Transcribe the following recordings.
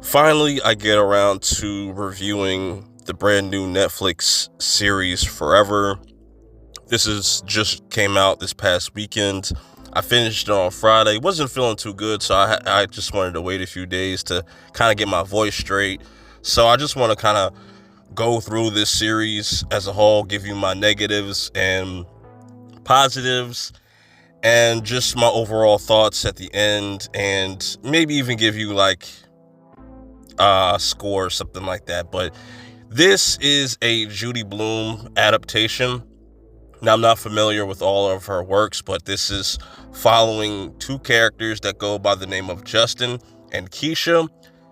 Finally, I get around to reviewing the brand new Netflix series Forever. This is just came out this past weekend. I finished it on Friday. Wasn't feeling too good, so I just wanted to wait a few days to kind of get my voice straight. So I just want to kind of go through this series as a whole, give you my negatives and positives, and just my overall thoughts at the end, and maybe even give you like score or something like that. But this is a Judy Blume adaptation. Now, I'm not familiar with all of her works, but this is following two characters that go by the name of Justin and Keisha.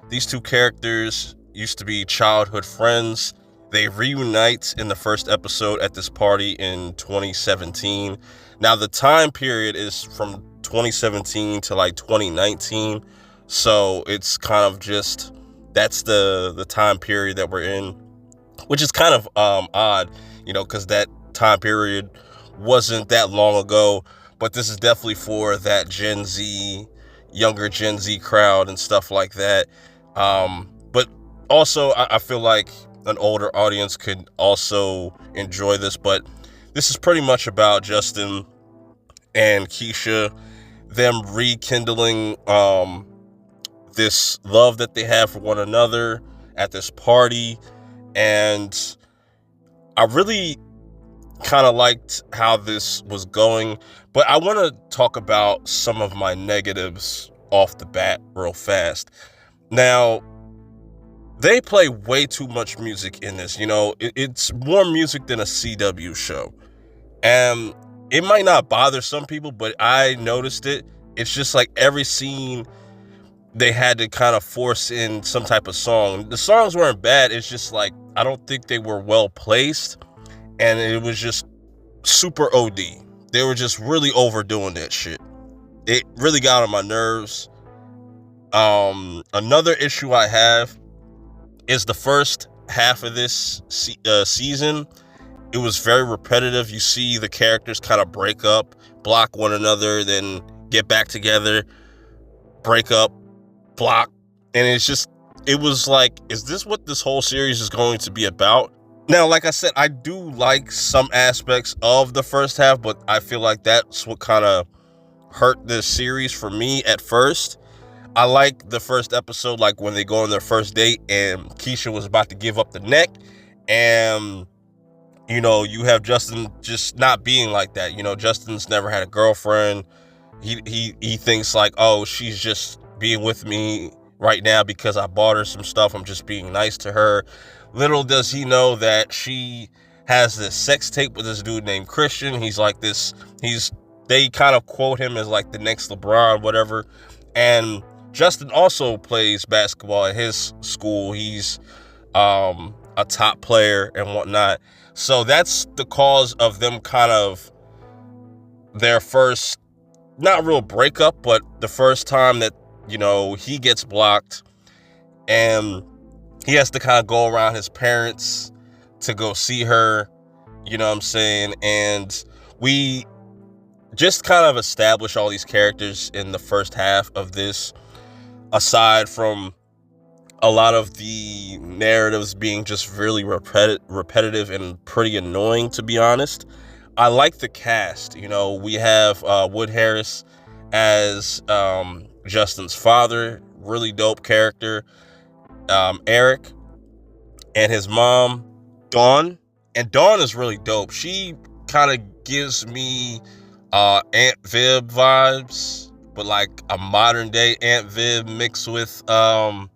These two characters used to be childhood friends. They reunite in the first episode at this party in 2017. Now, the time period is from 2017 to like 2019. So it's kind of just, that's the time period that we're in, which is kind of odd, because that time period wasn't that long ago, but this is definitely for that younger Gen Z crowd and stuff like that. But also, I feel like an older audience could also enjoy this, but this is pretty much about Justin and Keisha, them rekindling this love that they have for one another at this party. And I really kind of liked how this was going, but I want to talk about some of my negatives off the bat real fast. Now, they play way too much music in this. It's more music than a CW show, and it might not bother some people, but I noticed it. It's just like every scene they had to kind of force in some type of song. The songs weren't bad. It's just like, I don't think they were well placed, and it was just super OD. They were just really overdoing that shit. It really got on my nerves. Another issue I have is the first half of this season. It was very repetitive. You see the characters kind of break up, block one another, then get back together, break up, block. And it was like, is this what this whole series is going to be about? Now, like I said, I do like some aspects of the first half, but I feel like that's what kind of hurt this series for me at first. I like the first episode, like when they go on their first date and Keisha was about to give up the neck, and you have Justin just not being like that. Justin's never had a girlfriend. He thinks like, oh, she's just being with me right now because I bought her some stuff. I'm just being nice to her. Little does he know that she has this sex tape with this dude named Christian. He's like this. They kind of quote him as like the next LeBron, whatever. And Justin also plays basketball at his school. He's a top player and whatnot. So that's the cause of them kind of their first, not real breakup, but the first time that, he gets blocked and he has to kind of go around his parents to go see her, you know what I'm saying? And we just kind of establish all these characters in the first half of this, aside from a lot of the narratives being just really repetitive and pretty annoying, to be honest. I like the cast. We have Wood Harris as Justin's father, really dope character. Eric and his mom, Dawn. And Dawn is really dope. She kind of gives me Aunt Viv vibes, but like a modern day Aunt Viv mixed with a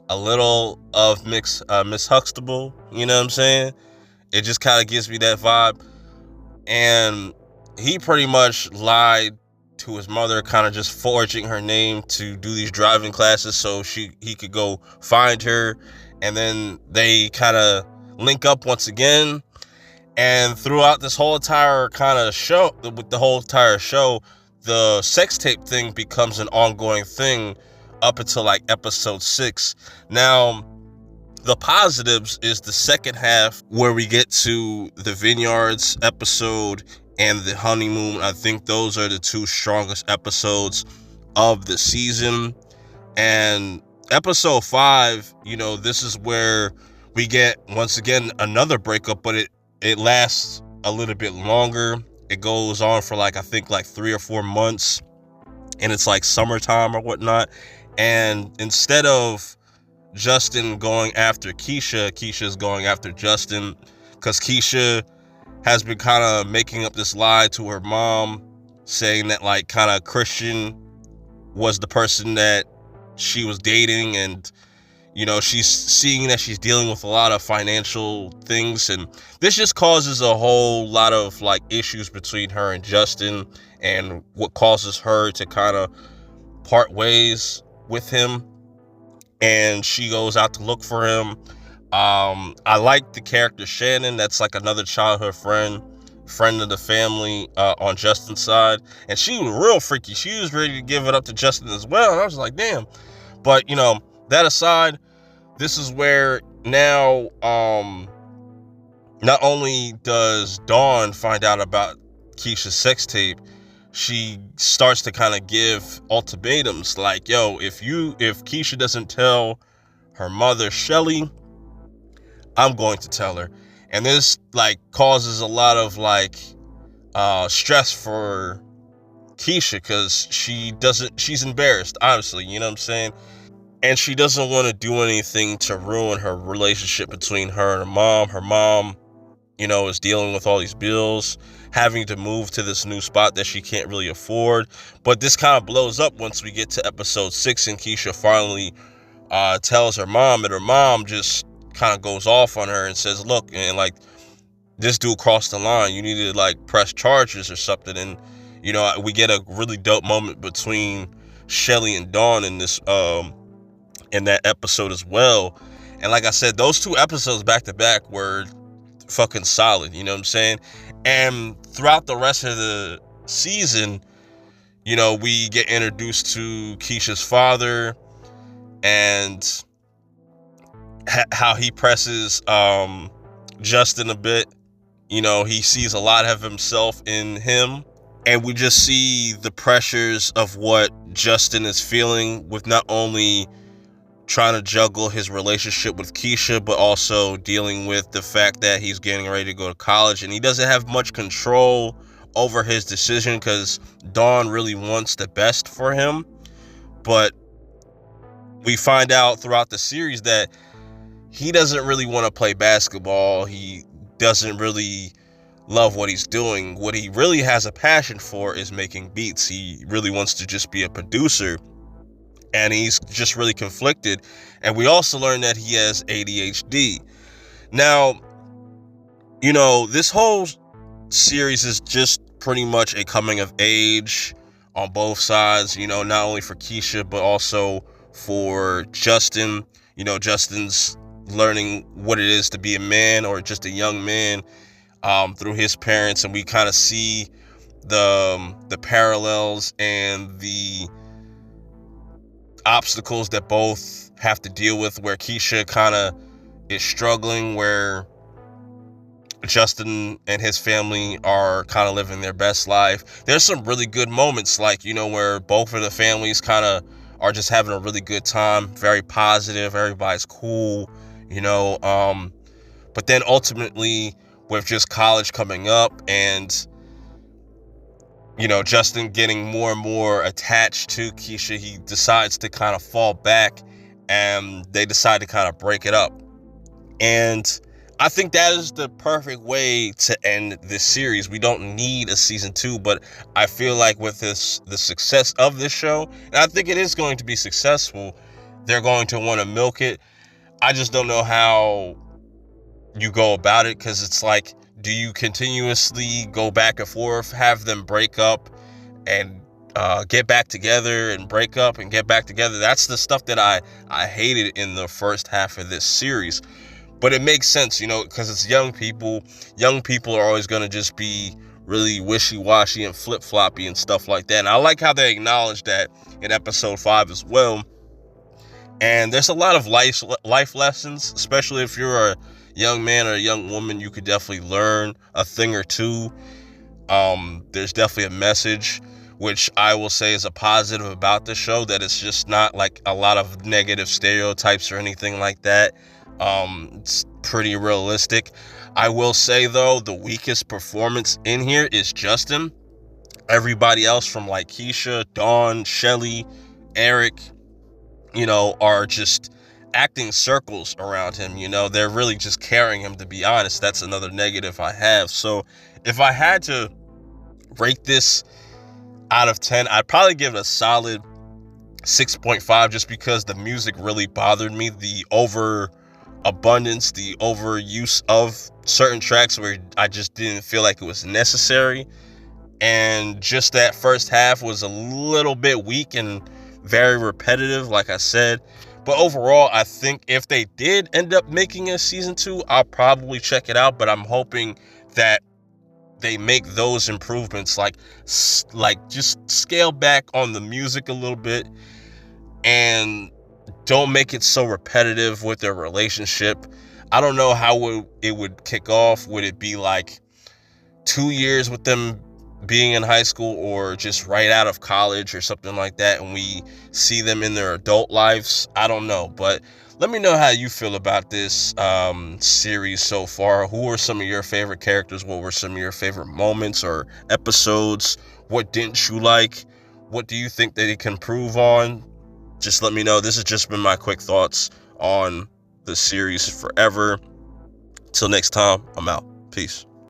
little of Miss Huxtable. You know what I'm saying? It just kind of gives me that vibe. And he pretty much lied to his mother, kind of just forging her name to do these driving classes so he could go find her. And then they kind of link up once again. And throughout this whole entire kind of show, with the whole entire show, the sex tape thing becomes an ongoing thing up until like episode 6. Now, the positives is the second half where we get to the Vineyards episode and the honeymoon. I think those are the two strongest episodes of the season. And Episode 5, this is where we get once again another breakup, but it lasts a little bit longer. It goes on for I think 3 or 4 months, and it's like summertime or whatnot. And instead of Justin going after Keisha's going after Justin, because Keisha has been kind of making up this lie to her mom, saying that kind of Christian was the person that she was dating, and she's seeing that she's dealing with a lot of financial things, and this just causes a whole lot of issues between her and Justin, and what causes her to kind of part ways with him, and she goes out to look for him. I like the character Shannon. That's another childhood friend of the family on Justin's side, and she was real freaky. She was ready to give it up to Justin as well, and I was like, damn. But that aside, this is where now not only does Dawn find out about Keisha's sex tape, she starts to kind of give ultimatums like, yo, if Keisha doesn't tell her mother Shelly, I'm going to tell her. And this causes a lot of stress for Keisha, because she's embarrassed, obviously, you know what I'm saying? And she doesn't want to do anything to ruin her relationship between her and her mom. Her mom, is dealing with all these bills, having to move to this new spot that she can't really afford. But this kind of blows up once we get to episode 6, and Keisha finally tells her mom, and her mom just kind of goes off on her and says, look, and this dude crossed the line. You need to press charges or something. And we get a really dope moment between Shelly and Dawn in this in that episode as well. And like I said, those 2 episodes back to back were fucking solid, you know what I'm saying? And throughout the rest of the season, we get introduced to Keisha's father, and how he presses Justin a bit. He sees a lot of himself in him, and we just see the pressures of what Justin is feeling with not only trying to juggle his relationship with Keisha, but also dealing with the fact that he's getting ready to go to college, and he doesn't have much control over his decision, because Dawn really wants the best for him. But we find out throughout the series that he doesn't really want to play basketball. He doesn't really love what he's doing. What he really has a passion for is making beats. He really wants to just be a producer, and he's just really conflicted. And we also learn that he has ADHD. Now, this whole series is just pretty much a coming of age on both sides, not only for Keisha, but also for Justin. Justin's learning what it is to be a man, or just a young man, through his parents, and we kind of see the parallels and the obstacles that both have to deal with, where Keisha kind of is struggling, where Justin and his family are kind of living their best life. There's some really good moments, where both of the families kind of are just having a really good time, very positive, everybody's cool, but then ultimately, with just college coming up, and Justin getting more and more attached to Keisha, he decides to kind of fall back, and they decide to kind of break it up. And I think that is the perfect way to end this series. We don't need a season 2, but I feel like with the success of this show, and I think it is going to be successful, they're going to want to milk it. I just don't know how you go about it, because it's do you continuously go back and forth, have them break up and get back together, and break up and get back together? That's the stuff that I hated in the first half of this series. But it makes sense, because it's young people. Young people are always going to just be really wishy-washy and flip-floppy and stuff like that. And I like how they acknowledge that in episode 5 as well. And there's a lot of life lessons, especially if you're a young man or a young woman. You could definitely learn a thing or two. There's definitely a message. which I will say is a positive about the show, that it's just not like a lot of negative stereotypes or anything like that. It's pretty realistic. I will say, though, the weakest performance in here is Justin. Everybody else, from like Keisha, Dawn, Shelly, Eric, are just acting circles around him. They're really just carrying him, to be honest. That's another negative I have. So if I had to rate this out of 10, I'd probably give it a solid 6.5, just because the music really bothered me. The overabundance, the overuse of certain tracks where I just didn't feel like it was necessary. And just that first half was a little bit weak and very repetitive, like I said. But overall, I think if they did end up making a season 2, I'll probably check it out. But I'm hoping that they make those improvements, like just scale back on the music a little bit and don't make it so repetitive with their relationship. I don't know how it would kick off. Would it be like 2 years with them being in high school, or just right out of college or something like that, and we see them in their adult lives? I don't know, but let me know how you feel about this series so far. Who are some of your favorite characters? What were some of your favorite moments or episodes? What didn't you like? What do you think they can improve on? Just let me know. This has just been my quick thoughts on the series Forever. Till next time, I'm out. Peace.